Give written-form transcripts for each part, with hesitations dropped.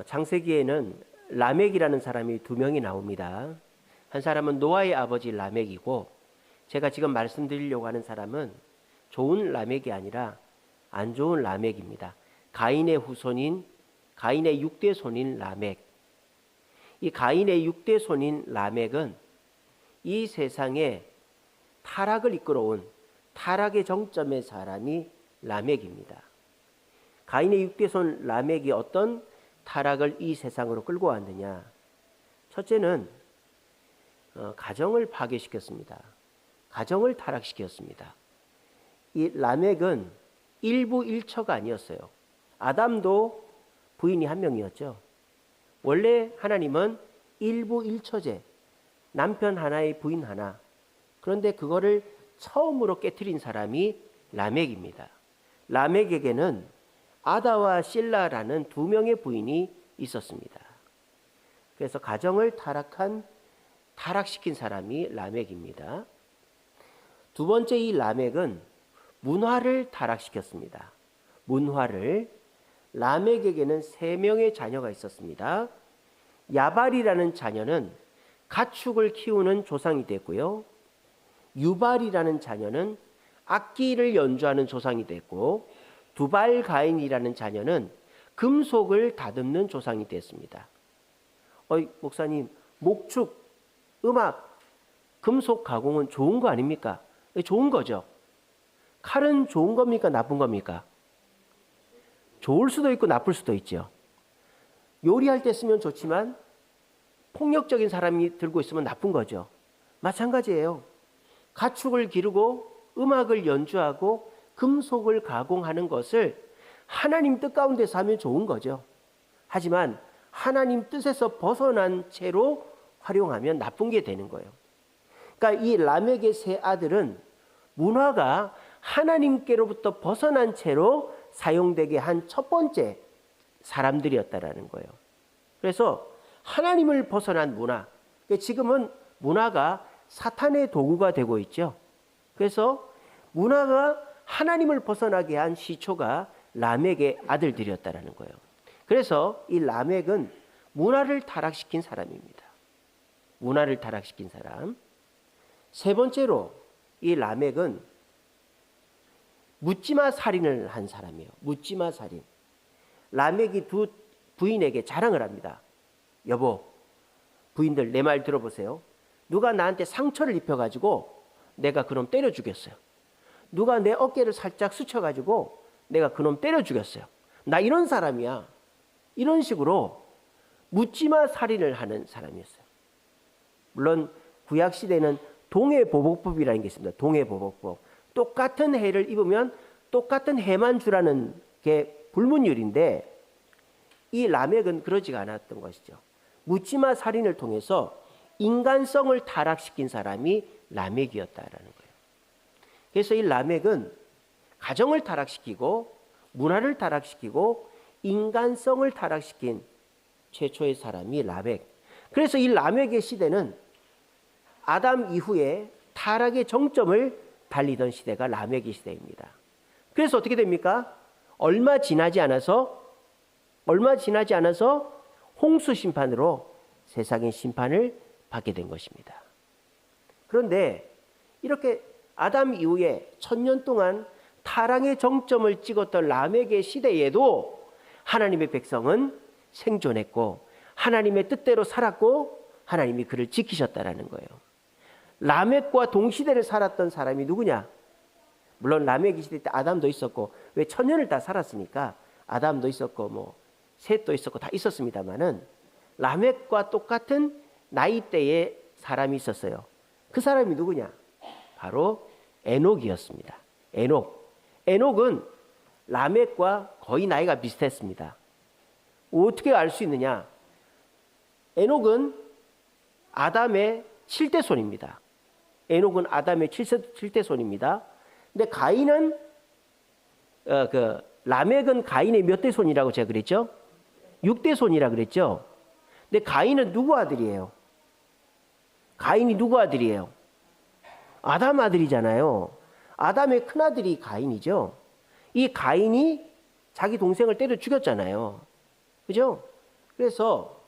창세기에는 라멕이라는 사람이 두 명이 나옵니다. 한 사람은 노아의 아버지 라멕이고, 제가 지금 말씀드리려고 하는 사람은 좋은 라멕이 아니라 안 좋은 라멕입니다. 가인의 후손인, 가인의 6대 손인 라멕. 이 가인의 6대 손인 라멕은 이 세상에 타락을 이끌어온 타락의 정점의 사람이 라멕입니다. 가인의 6대 손 라멕이 어떤 타락을 이 세상으로 끌고 왔느냐? 첫째는 가정을 파괴시켰습니다. 가정을 타락시켰습니다. 이 라멕은 일부일처가 아니었어요. 아담도 부인이 한 명이었죠. 원래 하나님은 일부일처제, 남편 하나에 부인 하나. 그런데 그거를 처음으로 깨트린 사람이 라멕입니다. 라멕에게는 아다와 실라라는 두 명의 부인이 있었습니다. 그래서 가정을 타락시킨 사람이 라멕입니다. 두 번째, 이 라멕은 문화를 타락시켰습니다. 문화를. 라멕에게는 3명의 자녀가 있었습니다. 야발이라는 자녀는 가축을 키우는 조상이 됐고요. 유발이라는 자녀는 악기를 연주하는 조상이 됐고, 두발 가인이라는 자녀는 금속을 다듬는 조상이 됐습니다. 목사님, 목축, 음악, 금속 가공은 좋은 거 아닙니까? 좋은 거죠. 칼은 좋은 겁니까? 나쁜 겁니까? 좋을 수도 있고 나쁠 수도 있죠. 요리할 때 쓰면 좋지만 폭력적인 사람이 들고 있으면 나쁜 거죠. 마찬가지예요. 가축을 기르고 음악을 연주하고 금속을 가공하는 것을 하나님 뜻 가운데서 하면 좋은 거죠. 하지만 하나님 뜻에서 벗어난 채로 활용하면 나쁜 게 되는 거예요. 그러니까 이 라멕의 3 아들은 문화가 하나님께로부터 벗어난 채로 사용되게 한 첫 번째 사람들이었다라는 거예요. 그래서 하나님을 벗어난 문화, 지금은 문화가 사탄의 도구가 되고 있죠. 그래서 문화가 하나님을 벗어나게 한 시초가 라멕의 아들들이었다라는 거예요. 그래서 이 라멕은 문화를 타락시킨 사람입니다. 문화를 타락시킨 사람. 세 번째로 이 라멕은 묻지마 살인을 한 사람이에요. 묻지마 살인. 라멕이 두 부인에게 자랑을 합니다. 여보, 부인들 내 말 들어보세요. 누가 나한테 상처를 입혀가지고 내가 그놈 때려 죽였어요. 누가 내 어깨를 살짝 스쳐가지고 내가 그놈 때려 죽였어요. 나 이런 사람이야. 이런 식으로 묻지마 살인을 하는 사람이었어요. 물론 구약시대는 동해보복법이라는 게 있습니다. 동해보복법. 똑같은 해를 입으면 똑같은 해만 주라는 게 불문율인데, 이 라멕은 그러지가 않았던 것이죠. 묻지마 살인을 통해서 인간성을 타락시킨 사람이 라멕이었다라는 거예요. 그래서 이 라멕은 가정을 타락시키고 문화를 타락시키고 인간성을 타락시킨 최초의 사람이 라멕. 그래서 이 라멕의 시대는 아담 이후에 타락의 정점을 달리던 시대가 라멕의 시대입니다. 그래서 어떻게 됩니까? 얼마 지나지 않아서 홍수 심판으로 세상의 심판을 받게 된 것입니다. 그런데 이렇게 아담 이후에 1000년 동안 타락의 정점을 찍었던 라멕의 시대에도 하나님의 백성은 생존했고 하나님의 뜻대로 살았고 하나님이 그를 지키셨다라는 거예요. 라멕과 동시대를 살았던 사람이 누구냐? 물론 라멕의 시대 때 아담도 있었고, 왜 1000년을 다 살았으니까 아담도 있었고 뭐 셋도 있었고 다 있었습니다만은 라멕과 똑같은 나이대의 사람이 있었어요. 그 사람이 누구냐? 바로 에녹이었습니다. 에녹은 라멕과 거의 나이가 비슷했습니다. 어떻게 알 수 있느냐? 에녹은 아담의 7대 손입니다. 에녹은 아담의 7대 손입니다. 근데 가인은 라멕은 가인의 몇 대 손이라고 제가 그랬죠? 6대 손이라 그랬죠? 근데 가인은 누구 아들이에요? 가인이 누구 아들이에요? 아담 아들이잖아요. 아담의 큰아들이 가인이죠. 이 가인이 자기 동생을 때려 죽였잖아요. 그죠? 그래서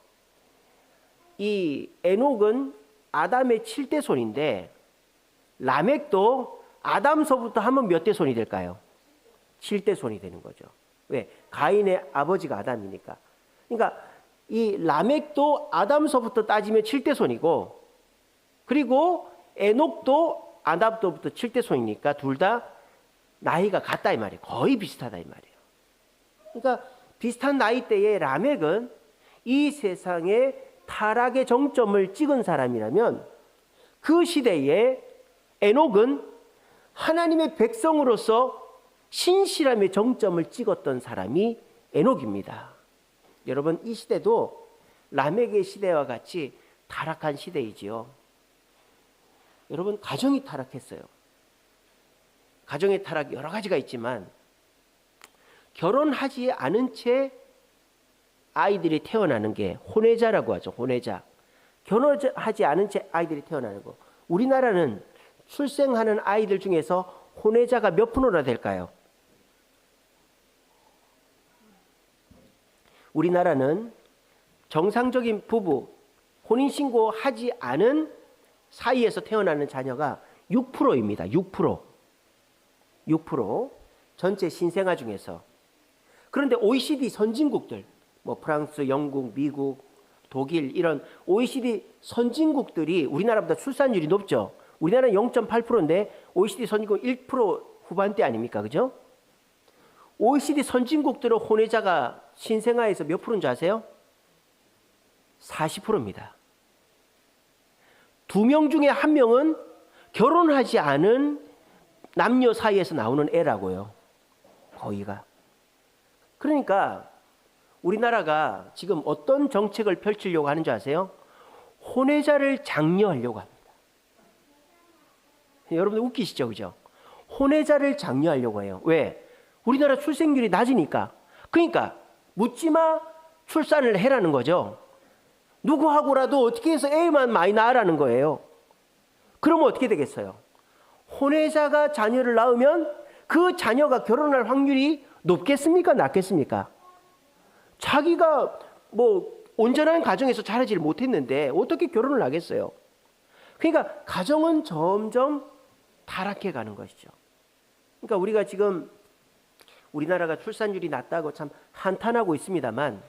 이 에녹은 아담의 7대 손인데 라멕도 아담서부터 하면 몇 대 손이 될까요? 7대 손이 되는 거죠. 왜? 가인의 아버지가 아담이니까. 그러니까 이 라멕도 아담서부터 따지면 7대 손이고, 그리고 에녹도 아담서부터 7대 손이니까 둘 다 나이가 같다 이 말이에요. 거의 비슷하다 이 말이에요. 그러니까 비슷한 나이대의 라멕은 이 세상에 타락의 정점을 찍은 사람이라면, 그 시대에 에녹은 하나님의 백성으로서 신실함의 정점을 찍었던 사람이 에녹입니다. 여러분, 이 시대도 라멕의 시대와 같이 타락한 시대이지요. 여러분, 가정이 타락했어요. 가정의 타락 여러 가지가 있지만, 결혼하지 않은 채 아이들이 태어나는 게 혼외자라고 하죠. 혼외자. 결혼하지 않은 채 아이들이 태어나는 거. 우리나라는 출생하는 아이들 중에서 혼외자가 몇 프로나 될까요? 우리나라는 정상적인 부부, 혼인신고하지 않은 사이에서 태어나는 자녀가 6%입니다. 6%. 전체 신생아 중에서. 그런데 OECD 선진국들, 뭐 프랑스, 영국, 미국, 독일 이런 OECD 선진국들이 우리나라보다 출산율이 높죠. 우리나라는 0.8%인데 OECD 선진국 1% 후반대 아닙니까? 그죠? OECD 선진국들은 혼외자가 신생아에서 몇 프로인 줄 아세요? 40%입니다. 2명 중에 1명은 결혼하지 않은 남녀 사이에서 나오는 애라고요. 거의가. 그러니까 우리나라가 지금 어떤 정책을 펼치려고 하는 줄 아세요? 혼외자를 장려하려고 합니다. 여러분들 웃기시죠? 그죠? 혼외자를 장려하려고 해요. 왜? 우리나라 출생률이 낮으니까. 그러니까 묻지마 출산을 해라는 거죠. 누구하고라도 어떻게 해서 애만 많이 낳으라는 거예요. 그러면 어떻게 되겠어요? 혼외자가 자녀를 낳으면 그 자녀가 결혼할 확률이 높겠습니까? 낮겠습니까? 자기가 뭐 온전한 가정에서 자라지를 못했는데 어떻게 결혼을 하겠어요? 그러니까 가정은 점점 타락해 가는 것이죠. 그러니까 우리가 지금 우리나라가 출산율이 낮다고 참 한탄하고 있습니다만,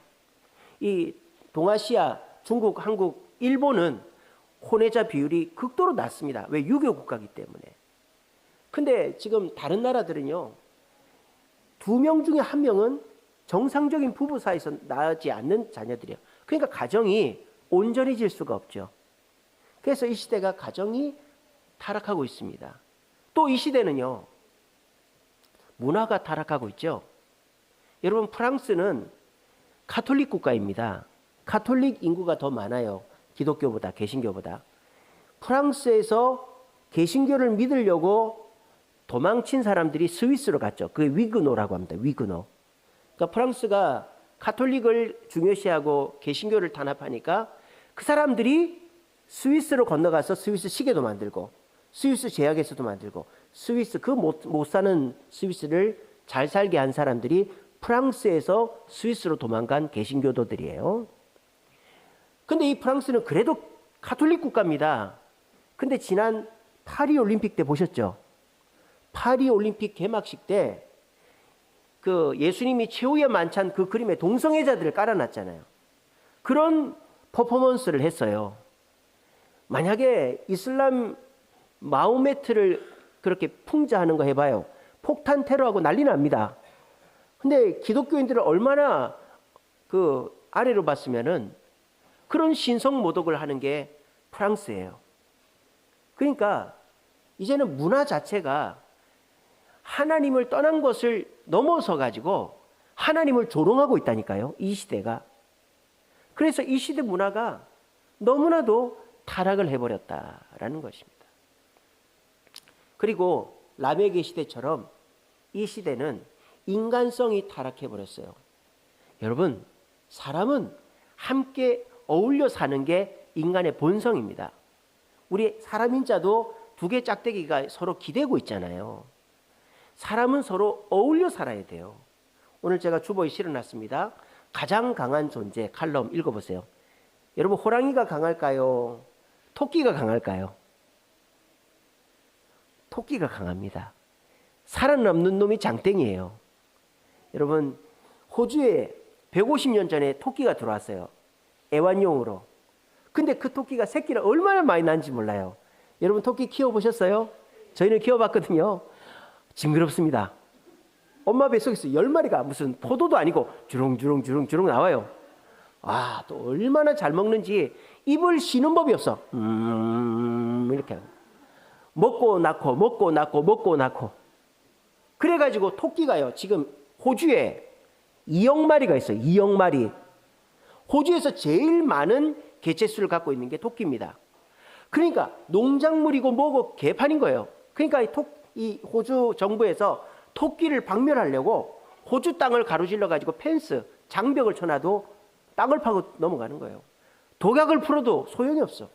이 동아시아, 중국, 한국, 일본은 혼외자 비율이 극도로 낮습니다. 왜? 유교 국가이기 때문에. 근데 지금 다른 나라들은요, 2명 중에 1명은 정상적인 부부 사이에서 낳지 않는 자녀들이에요. 그러니까 가정이 온전해질 수가 없죠. 그래서 이 시대가 가정이 타락하고 있습니다. 또 이 시대는요, 문화가 타락하고 있죠. 여러분, 프랑스는 가톨릭 국가입니다. 가톨릭 인구가 더 많아요. 기독교보다, 개신교보다. 프랑스에서 개신교를 믿으려고 도망친 사람들이 스위스로 갔죠. 그게 위그노라고 합니다. 위그노. 그러니까 프랑스가 가톨릭을 중요시하고 개신교를 탄압하니까 그 사람들이 스위스로 건너가서 스위스 시계도 만들고 스위스 제약회사도 만들고 스위스 그 못 사는 스위스를 잘 살게 한 사람들이 프랑스에서 스위스로 도망간 개신교도들이에요. 근데 이 프랑스는 그래도 가톨릭 국가입니다. 근데 지난 파리 올림픽 때 보셨죠? 파리 올림픽 개막식 때 그 예수님이 최후의 만찬 그 그림에 동성애자들을 깔아놨잖아요. 그런 퍼포먼스를 했어요. 만약에 이슬람 마호메트를 그렇게 풍자하는 거 해봐요. 폭탄 테러하고 난리 납니다. 근데 기독교인들을 얼마나 그 아래로 봤으면은 그런 신성 모독을 하는 게 프랑스예요. 그러니까 이제는 문화 자체가 하나님을 떠난 것을 넘어서 가지고 하나님을 조롱하고 있다니까요. 이 시대가. 그래서 이 시대 문화가 너무나도 타락을 해버렸다라는 것입니다. 그리고 라멕의 시대처럼 이 시대는 인간성이 타락해버렸어요. 여러분, 사람은 함께 어울려 사는 게 인간의 본성입니다. 우리 사람인자도 두 개 짝대기가 서로 기대고 있잖아요. 사람은 서로 어울려 살아야 돼요. 오늘 제가 주보에 실어놨습니다. 가장 강한 존재 칼럼 읽어보세요. 여러분, 호랑이가 강할까요? 토끼가 강할까요? 토끼가 강합니다. 살아남는 놈이 장땡이에요. 여러분, 호주에 150년 전에 토끼가 들어왔어요. 애완용으로. 근데 그 토끼가 새끼를 얼마나 많이 낳는지 몰라요. 여러분, 토끼 키워보셨어요? 저희는 키워봤거든요. 징그럽습니다. 엄마 뱃속에서 10마리가 무슨 포도도 아니고 주렁주렁 나와요. 아, 또 얼마나 잘 먹는지 입을 쉬는 법이 없어. 이렇게 먹고 낳고. 그래가지고 토끼가요, 지금 호주에 2억 마리가 있어요. 2억 마리. 호주에서 제일 많은 개체수를 갖고 있는 게 토끼입니다. 그러니까 농작물이고 뭐고 개판인 거예요. 그러니까 이 호주 정부에서 토끼를 박멸하려고 호주 땅을 가로질러 가지고 펜스, 장벽을 쳐놔도 땅을 파고 넘어가는 거예요. 독약을 풀어도 소용이 없어.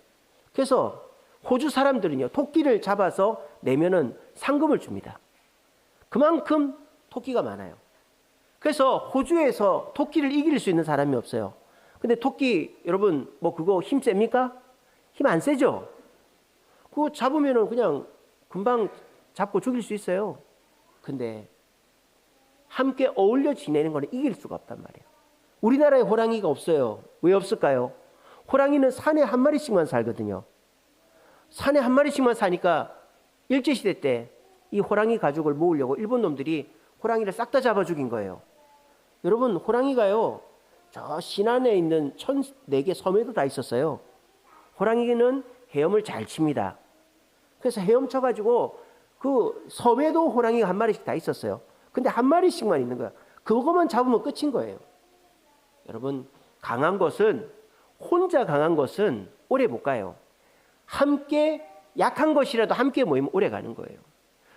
그래서 호주 사람들은요, 토끼를 잡아서 내면은 상금을 줍니다. 그만큼 토끼가 많아요. 그래서 호주에서 토끼를 이길 수 있는 사람이 없어요. 근데 토끼, 여러분, 뭐 그거 힘 셉니까? 힘 안 세죠? 그거 잡으면은 그냥 금방 잡고 죽일 수 있어요. 근데 함께 어울려 지내는 거는 이길 수가 없단 말이에요. 우리나라에 호랑이가 없어요. 왜 없을까요? 호랑이는 산에 한 마리씩만 살거든요. 산에 한 마리씩만 사니까 일제시대 때 이 호랑이 가족을 모으려고 일본 놈들이 호랑이를 싹 다 잡아 죽인 거예요. 여러분, 호랑이가요, 저 신안에 있는 1004개 섬에도 다 있었어요. 호랑이는 헤엄을 잘 칩니다. 그래서 헤엄쳐가지고 그 섬에도 호랑이가 한 마리씩 다 있었어요. 근데 한 마리씩만 있는 거야. 그것만 잡으면 끝인 거예요. 여러분, 혼자 강한 것은 오래 못 가요. 함께 약한 것이라도 함께 모이면 오래 가는 거예요.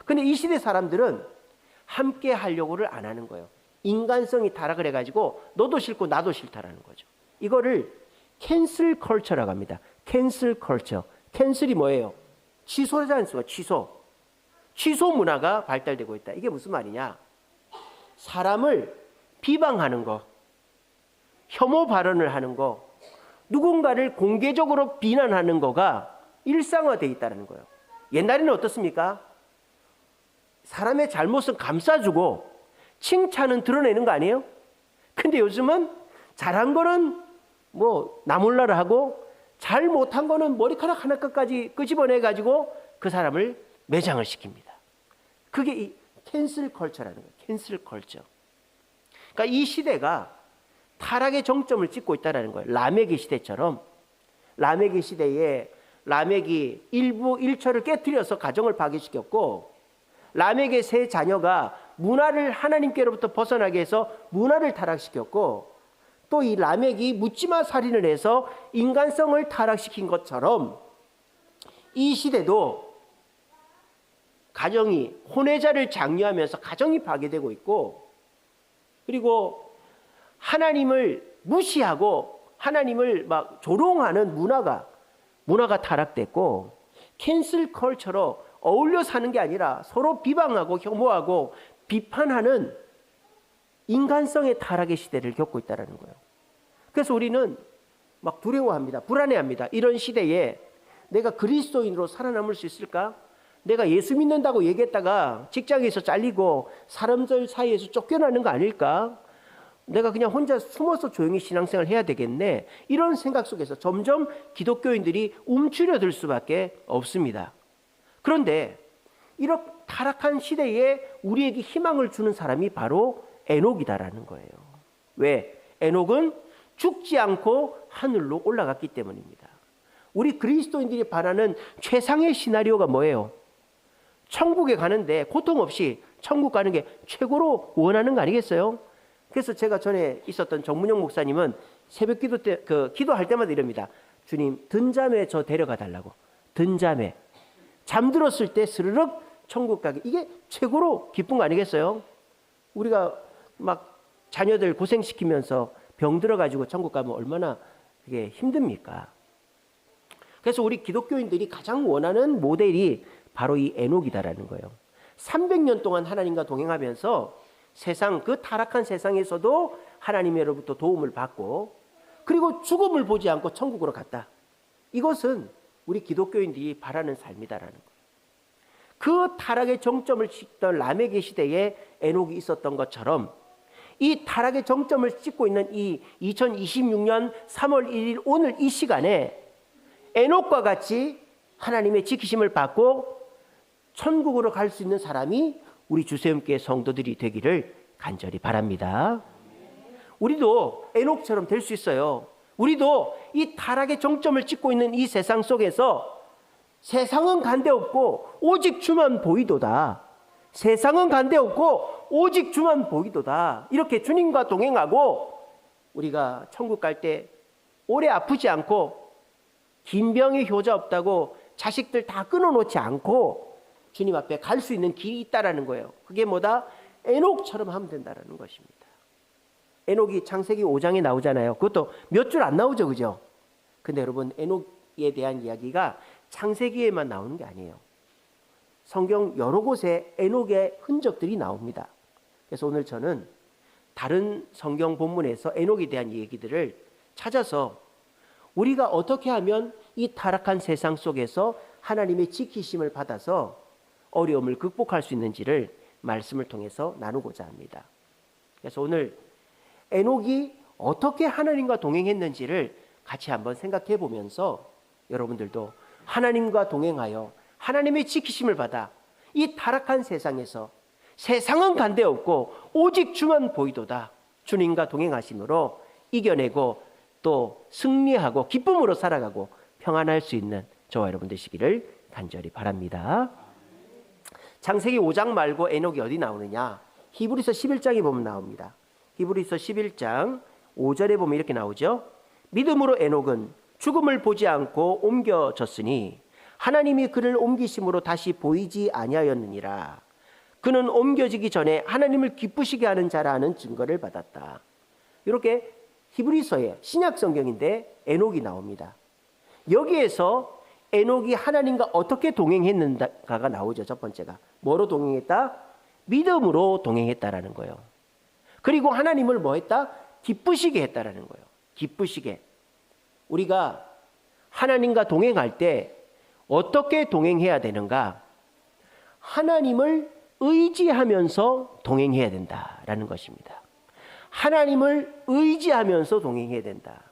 근데 이 시대 사람들은 함께 하려고를 안 하는 거예요. 인간성이 타락을 해가지고 너도 싫고 나도 싫다라는 거죠. 이거를 캔슬 컬처라고 합니다. 캔슬 컬처. 캔슬이 뭐예요? 취소하지 않습니까? 취소 문화가 발달되고 있다. 이게 무슨 말이냐? 사람을 비방하는 거, 혐오 발언을 하는 거, 누군가를 공개적으로 비난하는 거가 일상화되어 있다는 거예요. 옛날에는 어떻습니까? 사람의 잘못은 감싸주고 칭찬은 드러내는 거 아니에요? 근데 요즘은 잘한 거는 뭐 나몰라라 하고 잘못한 거는 머리카락 하나까지 끄집어내가지고 그 사람을 매장을 시킵니다. 그게 이 캔슬 컬처라는 거예요. 캔슬 컬처. 그러니까 이 시대가 타락의 정점을 찍고 있다는 거예요. 라멕의 시대처럼. 라멕의 시대에 라멕이 일처를 깨뜨려서 가정을 파괴시켰고, 라멕의 세 자녀가 문화를 하나님께로부터 벗어나게 해서 문화를 타락시켰고, 또 이 라멕이 묻지마 살인을 해서 인간성을 타락시킨 것처럼 이 시대도 가정이 혼외자를 장려하면서 가정이 파괴되고 있고, 그리고 하나님을 무시하고 하나님을 막 조롱하는 문화가 타락됐고, 캔슬 컬처로 어울려 사는 게 아니라 서로 비방하고 혐오하고 비판하는 인간성의 타락의 시대를 겪고 있다는 거예요. 그래서 우리는 막 두려워합니다. 불안해합니다. 이런 시대에 내가 그리스도인으로 살아남을 수 있을까? 내가 예수 믿는다고 얘기했다가 직장에서 잘리고 사람들 사이에서 쫓겨나는 거 아닐까? 내가 그냥 혼자 숨어서 조용히 신앙생활을 해야 되겠네. 이런 생각 속에서 점점 기독교인들이 움츠려들 수밖에 없습니다. 그런데 이렇게 타락한 시대에 우리에게 희망을 주는 사람이 바로 에녹이다라는 거예요. 왜? 에녹은 죽지 않고 하늘로 올라갔기 때문입니다. 우리 그리스도인들이 바라는 최상의 시나리오가 뭐예요? 천국에 가는데 고통 없이 천국 가는 게 최고로 원하는 거 아니겠어요? 그래서 제가 전에 있었던 정문영 목사님은 새벽 기도 때, 기도할 때마다 이럽니다. 주님, 든잠에 저 데려가 달라고. 든잠에. 잠들었을 때 스르륵 천국 가기. 이게 최고로 기쁜 거 아니겠어요? 우리가 막 자녀들 고생시키면서 병 들어가지고 천국 가면 얼마나 그게 힘듭니까? 그래서 우리 기독교인들이 가장 원하는 모델이 바로 이 에녹이다라는 거예요. 300년 동안 하나님과 동행하면서 세상, 그 타락한 세상에서도 하나님으로부터 도움을 받고 그리고 죽음을 보지 않고 천국으로 갔다. 이것은 우리 기독교인들이 바라는 삶이다라는 거예요. 그 타락의 정점을 찍던 라멕의 시대에 에녹이 있었던 것처럼 이 타락의 정점을 찍고 있는 이 2026년 3월 1일 오늘 이 시간에 에녹과 같이 하나님의 지키심을 받고 천국으로 갈 수 있는 사람이 우리 주세움교회 성도들이 되기를 간절히 바랍니다. 우리도 에녹처럼 될 수 있어요. 우리도 이 타락의 정점을 찍고 있는 이 세상 속에서 세상은 간데없고 오직 주만 보이도다. 세상은 간데없고 오직 주만 보이도다. 이렇게 주님과 동행하고 우리가 천국 갈 때 오래 아프지 않고 긴 병에 효자 없다고 자식들 다 끊어놓지 않고 주님 앞에 갈 수 있는 길이 있다라는 거예요. 그게 뭐다? 에녹처럼 하면 된다라는 것입니다. 에녹이 창세기 5장에 나오잖아요. 그것도 몇 줄 안 나오죠, 그죠? 근데 여러분, 에녹에 대한 이야기가 창세기에만 나오는 게 아니에요. 성경 여러 곳에 에녹의 흔적들이 나옵니다. 그래서 오늘 저는 다른 성경 본문에서 에녹에 대한 얘기들을 찾아서 우리가 어떻게 하면 이 타락한 세상 속에서 하나님의 지키심을 받아서 어려움을 극복할 수 있는지를 말씀을 통해서 나누고자 합니다. 그래서 오늘 에녹이 어떻게 하나님과 동행했는지를 같이 한번 생각해 보면서 여러분들도 하나님과 동행하여 하나님의 지키심을 받아 이 타락한 세상에서 세상은 간데없고 오직 주만 보이도다. 주님과 동행하심으로 이겨내고 또 승리하고 기쁨으로 살아가고 평안할 수 있는 저와 여러분 되시기를 간절히 바랍니다. 창세기 5장 말고 에녹이 어디 나오느냐? 히브리서 11장에 보면 나옵니다. 히브리서 11장 5절에 보면 이렇게 나오죠. 믿음으로 에녹은 죽음을 보지 않고 옮겨졌으니 하나님이 그를 옮기심으로 다시 보이지 아니하였느니라. 그는 옮겨지기 전에 하나님을 기쁘시게 하는 자라는 증거를 받았다. 이렇게 히브리서의 신약 성경인데 에녹이 나옵니다. 여기에서 에녹이 하나님과 어떻게 동행했는가가 나오죠. 첫 번째가 뭐로 동행했다? 믿음으로 동행했다라는 거예요. 그리고 하나님을 뭐 했다? 기쁘시게 했다라는 거예요. 기쁘시게. 우리가 하나님과 동행할 때 어떻게 동행해야 되는가? 하나님을 의지하면서 동행해야 된다라는 것입니다. 하나님을 의지하면서 동행해야 된다.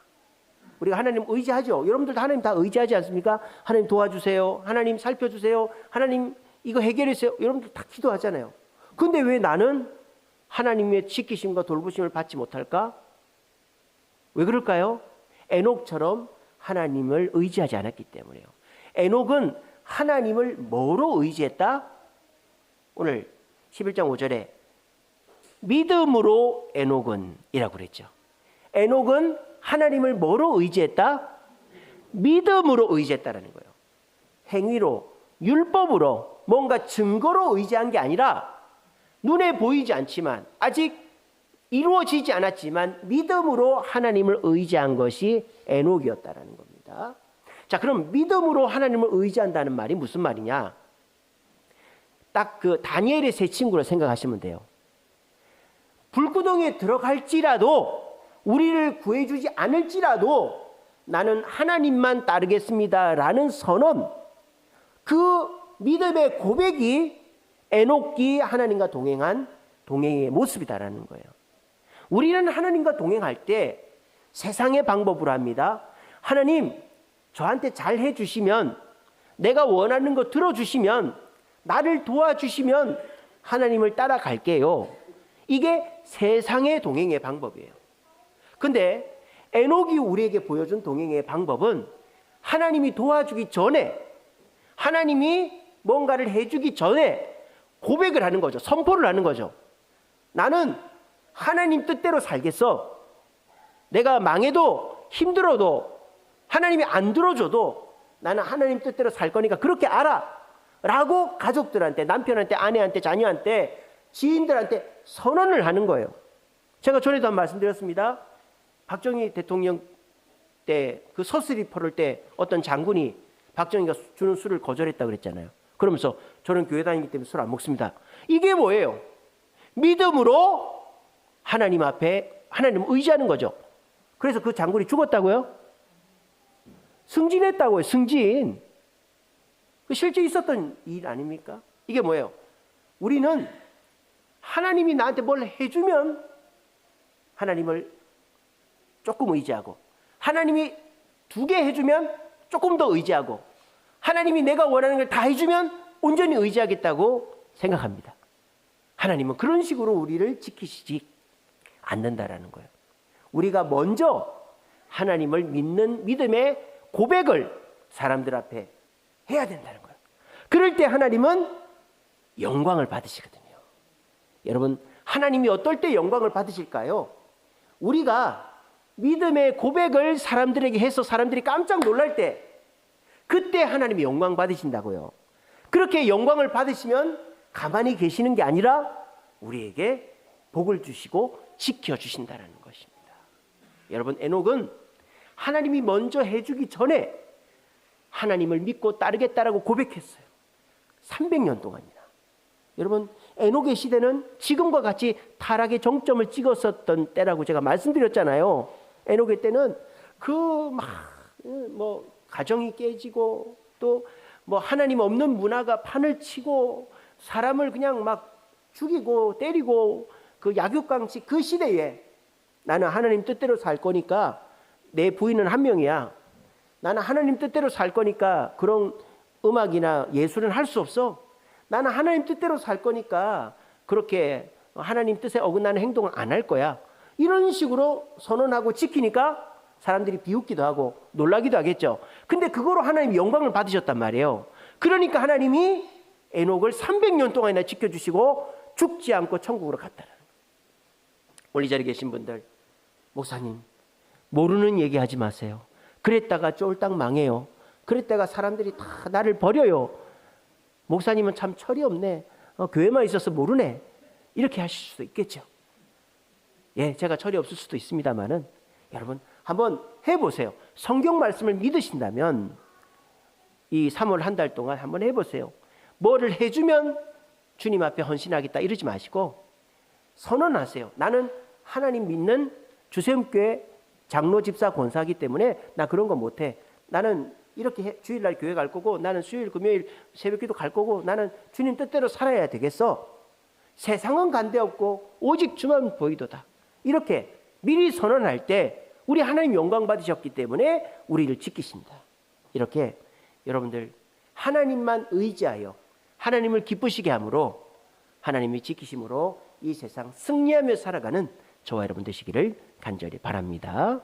우리가 하나님 의지하죠. 여러분들도 하나님 다 의지하지 않습니까? 하나님 도와주세요. 하나님 살펴주세요. 하나님 이거 해결해주세요. 여러분들 다 기도하잖아요. 근데 왜 나는 하나님의 지키심과 돌보심을 받지 못할까? 왜 그럴까요? 에녹처럼 하나님을 의지하지 않았기 때문에요. 에녹은 하나님을 뭐로 의지했다? 오늘 11장 5절에 믿음으로 에녹은 이라고 그랬죠. 에녹은 하나님을 뭐로 의지했다? 믿음으로 의지했다라는 거예요. 행위로, 율법으로, 뭔가 증거로 의지한 게 아니라 눈에 보이지 않지만 아직 이루어지지 않았지만 믿음으로 하나님을 의지한 것이 에녹이었다라는 겁니다. 자, 그럼 믿음으로 하나님을 의지한다는 말이 무슨 말이냐? 딱 그 다니엘의 세 친구를 생각하시면 돼요. 불구덩이에 들어갈지라도 우리를 구해주지 않을지라도 나는 하나님만 따르겠습니다라는 선언, 그 믿음의 고백이 에녹이 하나님과 동행한 동행의 모습이다라는 거예요. 우리는 하나님과 동행할 때 세상의 방법으로 합니다. 하나님, 저한테 잘 해주시면, 내가 원하는 거 들어주시면, 나를 도와주시면 하나님을 따라갈게요. 이게 세상의 동행의 방법이에요. 근데 에녹이 우리에게 보여준 동행의 방법은 하나님이 도와주기 전에, 하나님이 뭔가를 해주기 전에 고백을 하는 거죠. 선포를 하는 거죠. 나는 하나님 뜻대로 살겠어. 내가 망해도 힘들어도 하나님이 안 들어줘도 나는 하나님 뜻대로 살 거니까 그렇게 알아 라고 가족들한테, 남편한테, 아내한테, 자녀한테, 지인들한테 선언을 하는 거예요. 제가 전에도 한 말씀드렸습니다. 박정희 대통령 때 그 서슬이 퍼를 때 어떤 장군이 박정희가 주는 술을 거절했다고 그랬잖아요. 그러면서 저는 교회 다니기 때문에 술 안 먹습니다. 이게 뭐예요? 믿음으로 하나님 앞에 하나님을 의지하는 거죠. 그래서 그 장군이 죽었다고요? 승진했다고요. 승진. 실제 있었던 일 아닙니까? 이게 뭐예요? 우리는 하나님이 나한테 뭘 해주면 하나님을 조금 의지하고, 하나님이 2개 해주면 조금 더 의지하고, 하나님이 내가 원하는 걸 다 해주면 온전히 의지하겠다고 생각합니다. 하나님은 그런 식으로 우리를 지키시지 않는다라는 거예요. 우리가 먼저 하나님을 믿는 믿음의 고백을 사람들 앞에 해야 된다는 거예요. 그럴 때 하나님은 영광을 받으시거든요. 여러분, 하나님이 어떨 때 영광을 받으실까요? 우리가 믿음의 고백을 사람들에게 해서 사람들이 깜짝 놀랄 때, 그때 하나님이 영광 받으신다고요. 그렇게 영광을 받으시면 가만히 계시는 게 아니라 우리에게 복을 주시고 지켜주신다는 것입니다. 여러분, 에녹은 하나님이 먼저 해주기 전에 하나님을 믿고 따르겠다라고 고백했어요. 300년 동안이나. 여러분, 에녹의 시대는 지금과 같이 타락의 정점을 찍었었던 때라고 제가 말씀드렸잖아요. 에녹의 때는 가정이 깨지고, 또 하나님 없는 문화가 판을 치고, 사람을 그냥 막 죽이고 때리고, 그 약육강식 그 시대에 나는 하나님 뜻대로 살 거니까, 내 부인은 한 명이야, 나는 하나님 뜻대로 살 거니까 그런 음악이나 예술은 할 수 없어, 나는 하나님 뜻대로 살 거니까 그렇게 하나님 뜻에 어긋나는 행동을 안 할 거야, 이런 식으로 선언하고 지키니까 사람들이 비웃기도 하고 놀라기도 하겠죠. 근데 그거로 하나님이 영광을 받으셨단 말이에요. 그러니까 하나님이 에녹을 300년 동안이나 지켜주시고 죽지 않고 천국으로 갔다는 거예요. 오늘 이 자리에 계신 분들, 목사님 모르는 얘기하지 마세요. 그랬다가 쫄딱 망해요. 그랬다가 사람들이 다 나를 버려요. 목사님은 참 철이 없네. 교회만 있어서 모르네. 이렇게 하실 수도 있겠죠. 예, 제가 철이 없을 수도 있습니다만은, 여러분 한번 해보세요. 성경 말씀을 믿으신다면 이 3월 한 달 동안 한번 해보세요. 뭐를 해주면 주님 앞에 헌신하겠다 이러지 마시고 선언하세요. 나는 하나님 믿는 주세움교회 장로 집사 권사이기 때문에 나 그런 거 못해. 나는 이렇게 주일날 교회 갈 거고, 나는 수요일 금요일 새벽기도 갈 거고, 나는 주님 뜻대로 살아야 되겠어. 세상은 간데없고 오직 주만 보이도다. 이렇게 미리 선언할 때 우리 하나님 영광 받으셨기 때문에 우리를 지키십니다. 이렇게 여러분들 하나님만 의지하여 하나님을 기쁘시게 함으로, 하나님이 지키심으로 이 세상 승리하며 살아가는 저와 여러분 되시기를 간절히 바랍니다.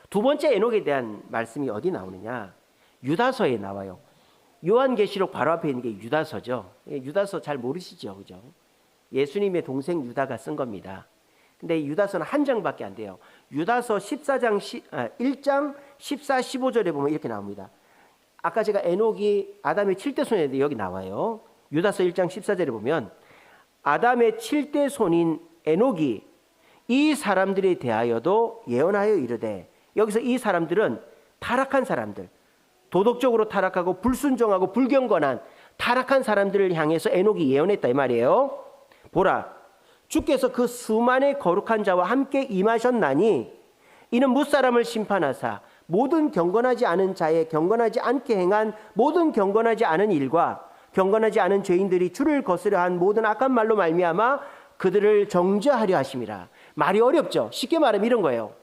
두 번째 에녹에 대한 말씀이 어디 나오느냐? 유다서에 나와요. 요한계시록 바로 앞에 있는 게 유다서죠. 유다서 잘 모르시죠, 그죠? 예수님의 동생 유다가 쓴 겁니다. 근데 유다서는 한 장밖에 안 돼요. 유다서 1장 14, 15절에 보면 이렇게 나옵니다. 아까 제가 에녹이 아담의 7대 손인데 여기 나와요. 유다서 1장 14절에 보면 아담의 7대 손인 에녹이 이 사람들에 대하여도 예언하여 이르되, 여기서 이 사람들은 타락한 사람들, 도덕적으로 타락하고 불순종하고 불경건한 타락한 사람들을 향해서 에녹이 예언했다 이 말이에요. 보라, 주께서 그 수만의 거룩한 자와 함께 임하셨나니 이는 무사람을 심판하사 모든 경건하지 않은 자의 경건하지 않게 행한 모든 경건하지 않은 일과 경건하지 않은 죄인들이 주를 거스려 한 모든 악한 말로 말미암아 그들을 정죄하려 하심이라. 말이 어렵죠. 쉽게 말하면 이런 거예요.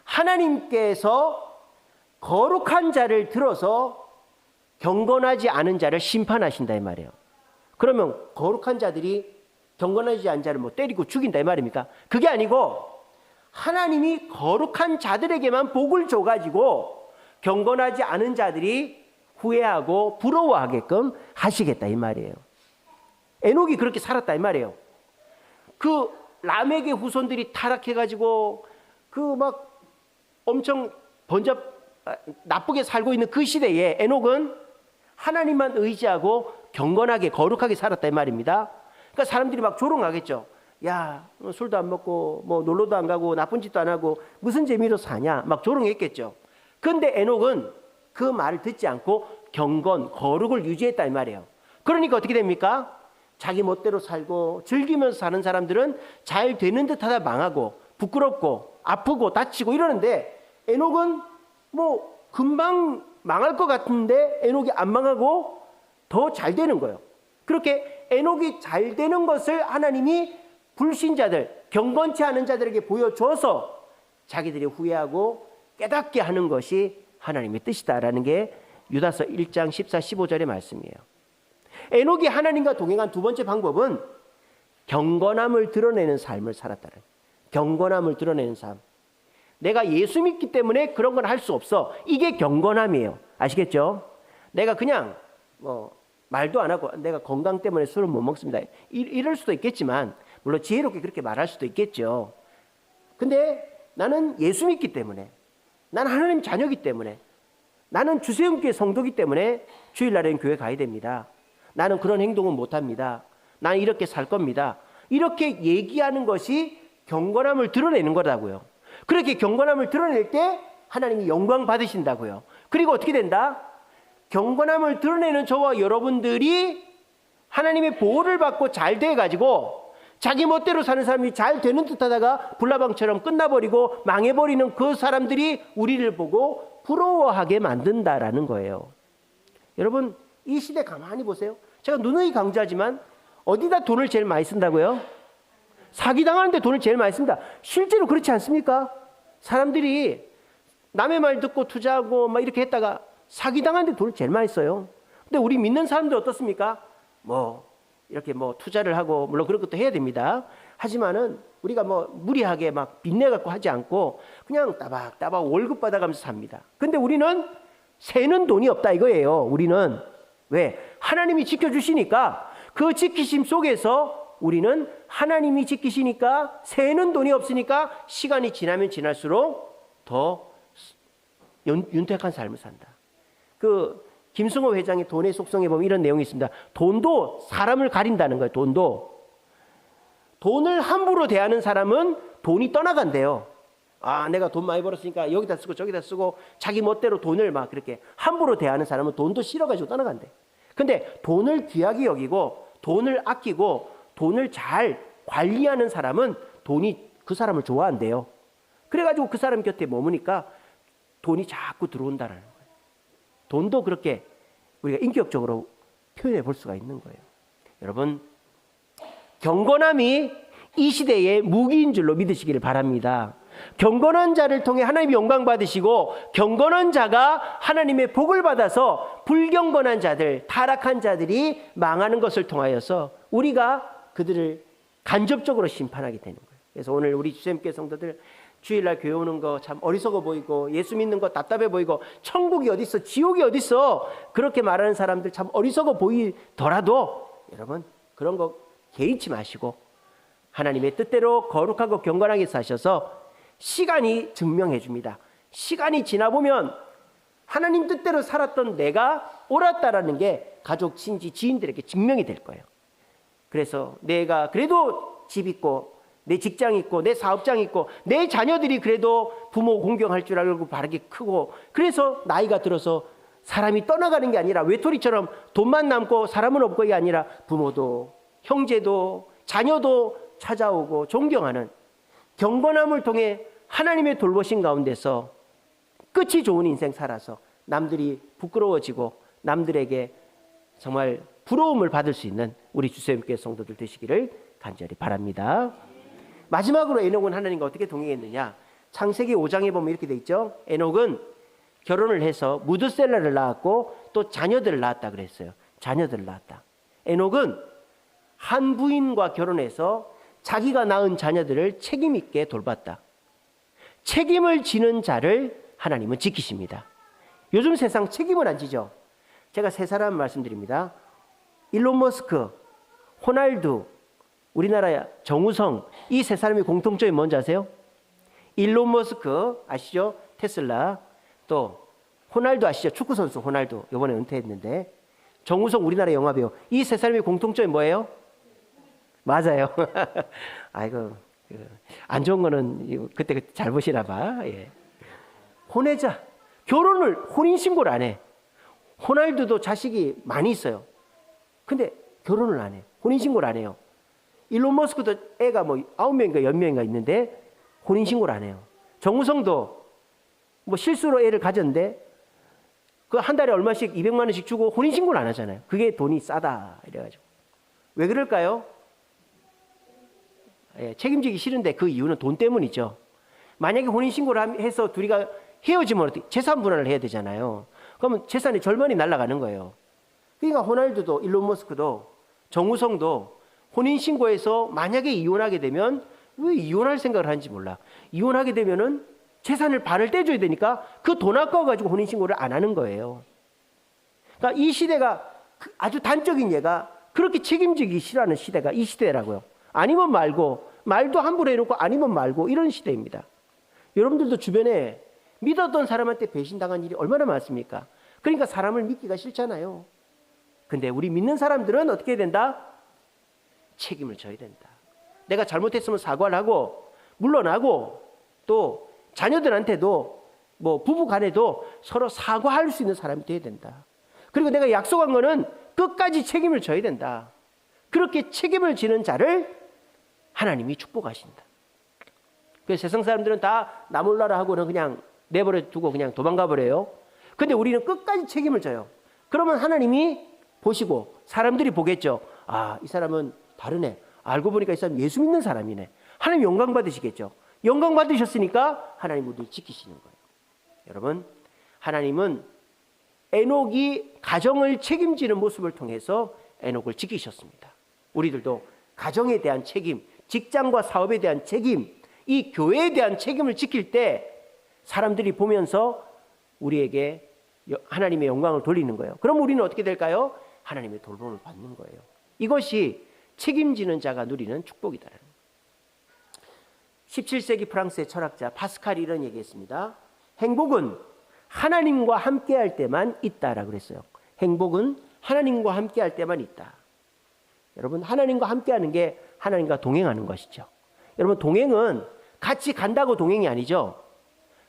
하나님께서 거룩한 자를 들어서 경건하지 않은 자를 심판하신다 이 말이에요. 그러면 거룩한 자들이 경건하지 않은 자를 때리고 죽인다 이 말입니까? 그게 아니고 하나님이 거룩한 자들에게만 복을 줘가지고 경건하지 않은 자들이 후회하고 부러워하게끔 하시겠다 이 말이에요. 에녹이 그렇게 살았다 이 말이에요. 그 라멕의 후손들이 타락해가지고 엄청 나쁘게 살고 있는 그 시대에 에녹은 하나님만 의지하고 경건하게 거룩하게 살았다 이 말입니다. 그러니까 사람들이 막 조롱하겠죠. 야, 술도 안 먹고 놀러도 안 가고 나쁜 짓도 안 하고 무슨 재미로 사냐, 막 조롱했겠죠. 그런데 에녹은 그 말을 듣지 않고 경건, 거룩을 유지했다 이 말이에요. 그러니까 어떻게 됩니까? 자기 멋대로 살고 즐기면서 사는 사람들은 잘 되는 듯 하다 망하고, 부끄럽고 아프고 다치고 이러는데 에녹은 뭐 금방 망할 것 같은데 에녹이 안 망하고 더 잘 되는 거예요. 그렇게 에녹이 잘 되는 것을 하나님이 불신자들, 경건치 않은 자들에게 보여줘서 자기들이 후회하고 깨닫게 하는 것이 하나님의 뜻이다라는 게 유다서 1장 14, 15절의 말씀이에요. 에녹이 하나님과 동행한 두 번째 방법은 경건함을 드러내는 삶을 살았다는 거예요. 경건함을 드러내는 삶. 내가 예수 믿기 때문에 그런 건 할 수 없어. 이게 경건함이에요. 아시겠죠? 내가 그냥 말도 안 하고 내가 건강 때문에 술을 못 먹습니다. 이럴 수도 있겠지만 물론 지혜롭게 그렇게 말할 수도 있겠죠. 근데 나는 예수 믿기 때문에, 나는 하나님 자녀이기 때문에, 나는 주세움교회 성도이기 때문에 주일날에는 교회 가야 됩니다. 나는 그런 행동은 못합니다. 나는 이렇게 살 겁니다. 이렇게 얘기하는 것이 경건함을 드러내는 거라고요. 그렇게 경건함을 드러낼 때 하나님이 영광 받으신다고요. 그리고 어떻게 된다? 경건함을 드러내는 저와 여러분들이 하나님의 보호를 받고 잘 돼가지고 자기 멋대로 사는 사람이 잘 되는 듯 하다가 불나방처럼 끝나버리고 망해버리는 그 사람들이 우리를 보고 부러워하게 만든다라는 거예요. 여러분, 이 시대 가만히 보세요. 제가 누누이 강조하지만 어디다 돈을 제일 많이 쓴다고요? 사기당하는데 돈을 제일 많이 씁니다. 실제로 그렇지 않습니까? 사람들이 남의 말 듣고 투자하고 막 이렇게 했다가 사기당하는데 돈을 제일 많이 써요. 근데 우리 믿는 사람들 어떻습니까? 이렇게 투자를 하고 물론 그런 것도 해야 됩니다. 하지만은 우리가 무리하게 막 빚내 갖고 하지 않고 그냥 따박따박 월급 받아가면서 삽니다. 근데 우리는 새는 돈이 없다 이거예요. 우리는 왜? 하나님이 지켜주시니까 그 지키심 속에서 우리는 하나님이 지키시니까 새는 돈이 없으니까 시간이 지나면 지날수록 더 윤택한 삶을 산다. 김승호 회장의 돈의 속성에 보면 이런 내용이 있습니다. 돈도 사람을 가린다는 거예요. 돈을 함부로 대하는 사람은 돈이 떠나간대요. 내가 돈 많이 벌었으니까 여기다 쓰고 저기다 쓰고 자기 멋대로 돈을 막 그렇게 함부로 대하는 사람은 돈도 싫어가지고 떠나간대. 근데 돈을 귀하게 여기고 돈을 아끼고 돈을 잘 관리하는 사람은 돈이 그 사람을 좋아한대요. 그래가지고 그 사람 곁에 머무니까 돈이 자꾸 들어온다는 거예요. 돈도 그렇게 우리가 인격적으로 표현해 볼 수가 있는 거예요. 여러분, 경건함이 이 시대의 무기인 줄로 믿으시기를 바랍니다. 경건한 자를 통해 하나님이 영광 받으시고 경건한 자가 하나님의 복을 받아서 불경건한 자들, 타락한 자들이 망하는 것을 통하여서 우리가 그들을 간접적으로 심판하게 되는 거예요. 그래서 오늘 우리 주님께 성도들 주일날 교회 오는 거 참 어리석어 보이고 예수 믿는 거 답답해 보이고 천국이 어디 있어 지옥이 어디 있어 그렇게 말하는 사람들 참 어리석어 보이더라도 여러분 그런 거 개의치 마시고 하나님의 뜻대로 거룩하고 경건하게 사셔서 시간이 증명해 줍니다. 시간이 지나보면 하나님 뜻대로 살았던 내가 옳았다라는 게 가족, 친지, 지인들에게 증명이 될 거예요. 그래서 내가 그래도 집 있고 내 직장 있고 내 사업장 있고 내 자녀들이 그래도 부모 공경할 줄 알고 바르게 크고 그래서 나이가 들어서 사람이 떠나가는 게 아니라 외톨이처럼 돈만 남고 사람은 없고가 아니라 부모도 형제도 자녀도 찾아오고 존경하는 경건함을 통해 하나님의 돌보신 가운데서 끝이 좋은 인생 살아서 남들이 부끄러워지고 남들에게 정말 부러움을 받을 수 있는 우리 주님께 성도들 되시기를 간절히 바랍니다. 마지막으로 에녹은 하나님과 어떻게 동행했느냐? 창세기 5장에 보면 이렇게 돼 있죠. 에녹은 결혼을 해서 무드셀라를 낳았고 또 자녀들을 낳았다 그랬어요. 자녀들을 낳았다. 에녹은 한 부인과 결혼해서 자기가 낳은 자녀들을 책임 있게 돌봤다. 책임을 지는 자를 하나님은 지키십니다. 요즘 세상 책임을 안 지죠. 제가 세 사람 말씀드립니다. 일론 머스크, 호날두, 우리나라 정우성 이 세 사람의 공통점이 뭔지 아세요? 일론 머스크 아시죠? 테슬라. 또 호날두 아시죠? 축구선수 호날두 이번에 은퇴했는데 정우성 우리나라 영화배우 이 세 사람의 공통점이 뭐예요? 맞아요. 아이고 안 좋은 거는 그때 잘 보시나 봐. 예. 혼외자 결혼을 혼인신고를 안 해. 호날두도 자식이 많이 있어요. 근데 결혼을 안 해. 혼인신고를 안 해요. 일론 머스크도 애가 9명인가 10명인가 있는데 혼인신고를 안 해요. 정우성도 뭐 실수로 애를 가졌는데 그 한 달에 얼마씩 200만 원씩 주고 혼인신고를 안 하잖아요. 그게 돈이 싸다 이래가지고. 왜 그럴까요? 예, 책임지기 싫은데 그 이유는 돈 때문이죠. 만약에 혼인신고를 해서 둘이가 헤어지면 어떻게 재산 분할을 해야 되잖아요. 그러면 재산의 절반이 날아가는 거예요. 그러니까 호날두도 일론 머스크도 정우성도 혼인신고해서 만약에 이혼하게 되면 왜 이혼할 생각을 하는지 몰라. 이혼하게 되면은 재산을 반을 떼줘야 되니까 그 돈 아까워가지고 혼인신고를 안 하는 거예요. 그러니까 이 시대가 아주 단적인 예가 그렇게 책임지기 싫어하는 시대가 이 시대라고요. 아니면 말고, 말도 함부로 해놓고 아니면 말고 이런 시대입니다. 여러분들도 주변에 믿었던 사람한테 배신당한 일이 얼마나 많습니까? 그러니까 사람을 믿기가 싫잖아요. 근데 우리 믿는 사람들은 어떻게 해야 된다? 책임을 져야 된다. 내가 잘못했으면 사과를 하고 물러나고 또 자녀들한테도 뭐 부부 간에도 서로 사과할 수 있는 사람이 돼야 된다. 그리고 내가 약속한 거는 끝까지 책임을 져야 된다. 그렇게 책임을 지는 자를 하나님이 축복하신다. 그래서 세상 사람들은 다 나 몰라라 하고는 그냥 내버려 두고 그냥 도망가 버려요. 근데 우리는 끝까지 책임을 져요. 그러면 하나님이 보시고 사람들이 보겠죠. 아, 이 사람은 다르네. 알고 보니까 이 사람 예수 믿는 사람이네. 하나님 영광 받으시겠죠. 영광 받으셨으니까 하나님 우리를 지키시는 거예요. 여러분, 하나님은 에녹이 가정을 책임지는 모습을 통해서 에녹을 지키셨습니다. 우리들도 가정에 대한 책임, 직장과 사업에 대한 책임, 이 교회에 대한 책임을 지킬 때 사람들이 보면서 우리에게 하나님의 영광을 돌리는 거예요. 그럼 우리는 어떻게 될까요? 하나님의 돌봄을 받는 거예요. 이것이 책임지는 자가 누리는 축복이다. 17세기 프랑스의 철학자 파스칼이 이런 얘기했습니다. 행복은 하나님과 함께할 때만 있다라고 그랬어요. 행복은 하나님과 함께할 때만 있다. 여러분, 하나님과 함께하는 게 하나님과 동행하는 것이죠. 여러분, 동행은 같이 간다고 동행이 아니죠.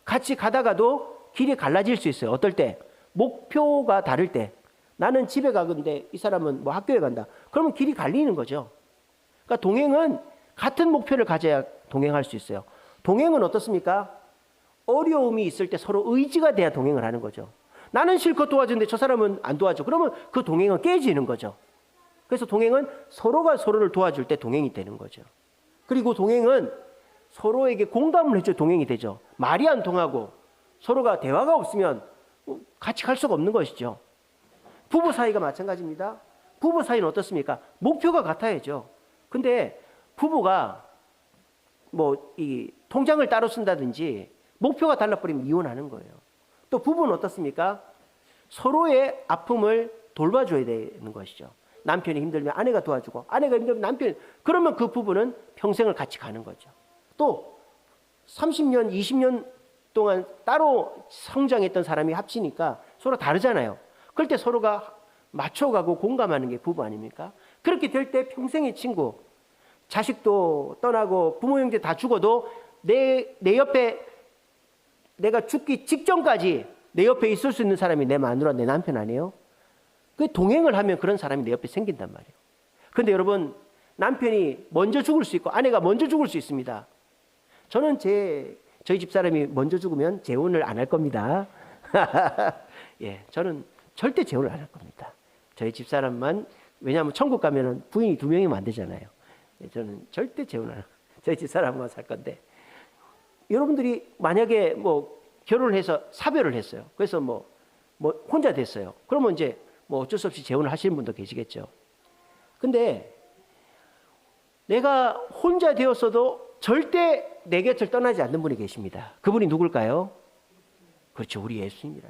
같이 가다가도 길이 갈라질 수 있어요. 어떨 때? 목표가 다를 때. 나는 집에 가는데 이 사람은 뭐 학교에 간다. 그러면 길이 갈리는 거죠. 그러니까 동행은 같은 목표를 가져야 동행할 수 있어요. 동행은 어떻습니까? 어려움이 있을 때 서로 의지가 돼야 동행을 하는 거죠. 나는 실컷 도와주는데 저 사람은 안 도와줘. 그러면 그 동행은 깨지는 거죠. 그래서 동행은 서로가 서로를 도와줄 때 동행이 되는 거죠. 그리고 동행은 서로에게 공감을 해줘 동행이 되죠. 말이 안 통하고 서로가 대화가 없으면 같이 갈 수가 없는 것이죠. 부부 사이가 마찬가지입니다. 부부 사이는 어떻습니까? 목표가 같아야죠. 근데 부부가 뭐 이 통장을 따로 쓴다든지 목표가 달라버리면 이혼하는 거예요. 또 부부는 어떻습니까? 서로의 아픔을 돌봐줘야 되는 것이죠. 남편이 힘들면 아내가 도와주고 아내가 힘들면 남편이, 그러면 그 부부는 평생을 같이 가는 거죠. 또 30년, 20년 동안 따로 성장했던 사람이 합치니까 서로 다르잖아요. 그럴 때 서로가 맞춰가고 공감하는 게 부부 아닙니까? 그렇게 될 때 평생의 친구, 자식도 떠나고 부모 형제 다 죽어도 내 옆에 내가 죽기 직전까지 내 옆에 있을 수 있는 사람이 내 마누라, 내 남편 아니에요? 그 동행을 하면 그런 사람이 내 옆에 생긴단 말이에요. 그런데 여러분, 남편이 먼저 죽을 수 있고 아내가 먼저 죽을 수 있습니다. 저는 저희 집사람이 먼저 죽으면 재혼을 안 할 겁니다. 예, 저는 절대 재혼을 안 할 겁니다. 저희 집사람만, 왜냐하면 천국 가면은 부인이 2명이면 안 되잖아요. 예, 저는 절대 재혼을 안 할 겁니다. 저희 집사람만 살 건데, 여러분들이 만약에 뭐 결혼을 해서 사별을 했어요. 그래서 뭐 혼자 됐어요. 그러면 이제 뭐 어쩔 수 없이 재혼을 하시는 분도 계시겠죠. 근데 내가 혼자 되었어도 절대 내 곁을 떠나지 않는 분이 계십니다. 그분이 누굴까요? 그렇죠. 우리 예수님이라.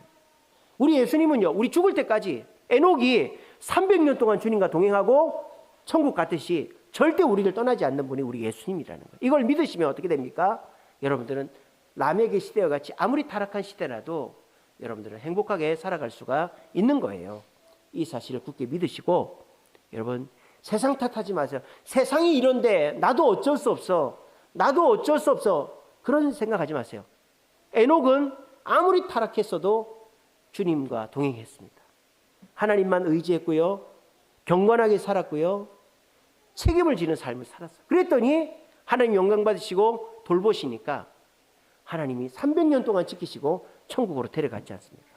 우리 예수님은요, 우리 죽을 때까지, 에녹이 300년 동안 주님과 동행하고 천국 갔듯이 절대 우리를 떠나지 않는 분이 우리 예수님이라는 거예요. 이걸 믿으시면 어떻게 됩니까? 여러분들은 라멕의 시대와 같이 아무리 타락한 시대라도 여러분들은 행복하게 살아갈 수가 있는 거예요. 이 사실을 굳게 믿으시고, 여러분, 세상 탓하지 마세요. 세상이 이런데 나도 어쩔 수 없어. 나도 어쩔 수 없어. 그런 생각하지 마세요. 에녹은 아무리 타락했어도 주님과 동행했습니다. 하나님만 의지했고요. 경건하게 살았고요. 책임을 지는 삶을 살았어요. 그랬더니 하나님 영광 받으시고 돌보시니까 하나님이 300년 동안 지키시고 천국으로 데려갔지 않습니까?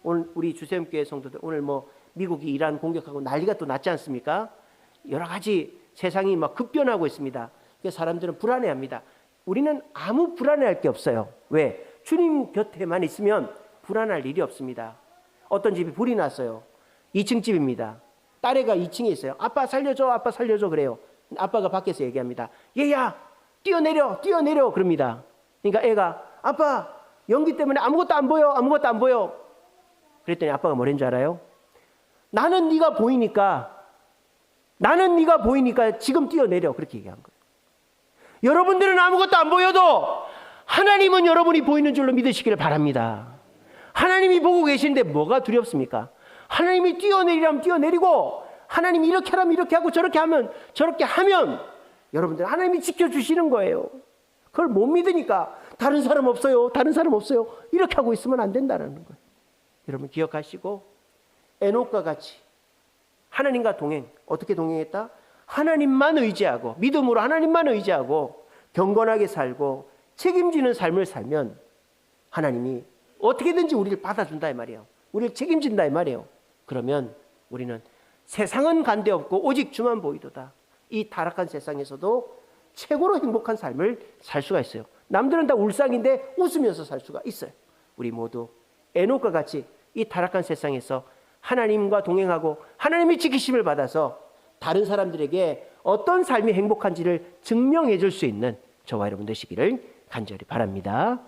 오늘 우리 주세움교회 성도들 오늘 뭐 미국이 이란 공격하고 난리가 또 났지 않습니까? 여러 가지 세상이 막 급변하고 있습니다. 그래서 사람들은 불안해합니다. 우리는 아무 불안해할 게 없어요. 왜? 주님 곁에만 있으면 불안할 일이 없습니다. 어떤 집이 불이 났어요. 2층 집입니다. 딸애가 2층에 있어요. 아빠 살려줘, 아빠 살려줘 그래요. 아빠가 밖에서 얘기합니다. 얘야 뛰어내려, 뛰어내려 그럽니다. 그러니까 애가 아빠 연기 때문에 아무것도 안 보여, 아무것도 안 보여. 그랬더니 아빠가 뭐랬는 줄 알아요? 나는 네가 보이니까 지금 뛰어내려 그렇게 얘기한 거예요. 여러분들은 아무것도 안 보여도 하나님은 여러분이 보이는 줄로 믿으시기를 바랍니다. 하나님이 보고 계시는데 뭐가 두렵습니까? 하나님이 뛰어내리라면 뛰어내리고 하나님이 이렇게 하라면 이렇게 하고 저렇게 하면 여러분들 하나님이 지켜주시는 거예요. 그걸 못 믿으니까 다른 사람 없어요, 다른 사람 없어요 이렇게 하고 있으면 안 된다는 거예요. 여러분 기억하시고 에녹과 같이 하나님과 동행, 어떻게 동행했다? 하나님만 의지하고 믿음으로 하나님만 의지하고 경건하게 살고 책임지는 삶을 살면 하나님이 어떻게든지 우리를 받아준다 이 말이에요. 우리를 책임진다 이 말이에요. 그러면 우리는 세상은 간데없고 오직 주만 보이도다. 이 타락한 세상에서도 최고로 행복한 삶을 살 수가 있어요. 남들은 다 울상인데 웃으면서 살 수가 있어요. 우리 모두 에녹과 같이 이 타락한 세상에서 하나님과 동행하고 하나님의 지키심을 받아서 다른 사람들에게 어떤 삶이 행복한지를 증명해 줄 수 있는 저와 여러분 되시기를 간절히 바랍니다.